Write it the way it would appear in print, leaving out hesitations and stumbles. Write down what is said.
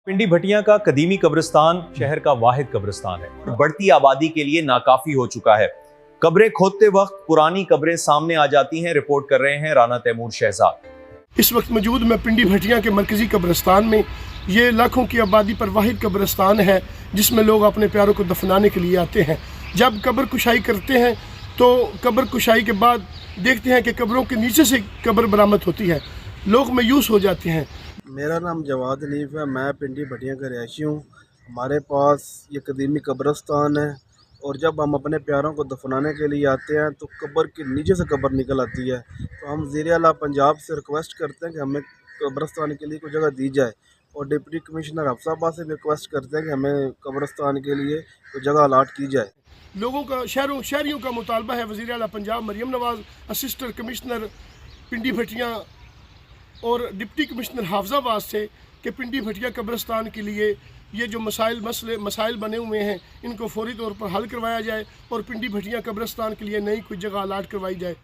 पिंडी भटिया का कदीमी कब्रिस्तान शहर का वाहिद कब्रिस्तान है। बढ़ती आबादी के लिए नाकाफी हो चुका है। कब्रें खोदते वक्त पुरानी कब्रें सामने आ जाती हैं। रिपोर्ट कर रहे हैं राना तैमूर शहजाद। इस वक्त मौजूद मैं पिंडी भटिया के मरकजी कब्रिस्तान में। ये लाखों की आबादी पर वाहिद कब्रिस्तान है जिसमें लोग अपने प्यारों को दफनाने के लिए आते हैं। जब कब्र कुशाई करते हैं तो कब्र कुशाई के बाद देखते हैं कि कब्रों के नीचे से कब्र बरामद होती है। लोग मायूस हो जाते हैं। मेरा नाम जवाद हनीफ है, मैं पिंडी भटिया का रहायशी हूँ। हमारे पास ये कदीमी कब्रिस्तान है और जब हम अपने प्यारों को दफनाने के लिए आते हैं तो कब्र के नीचे से कब्र निकल आती है। तो हम वज़ीर आला पंजाब से रिक्वेस्ट करते हैं कि हमें कब्रिस्तान के लिए कोई जगह दी जाए और डिप्टी कमिश्नर हफ्साबाद से भी रिक्वेस्ट करते हैं कि हमें कब्रिस्तान के लिए कोई जगह अलाट की जाए। लोगों का शहरियों का मुतालबा है वज़ीर आला पंजाब मरियम नवाज़, असिस्टेंट कमिश्नर पिंडी भटिया और डिप्टी कमिश्नर हाफजाबाद से कि पिंडी भटिया कब्रिस्तान के लिए ये जो मसाइल बने हुए हैं इनको फौरी तौर पर हल करवाया जाए और पिंडी भटिया कब्रिस्तान के लिए नई कोई जगह अलाट करवाई जाए।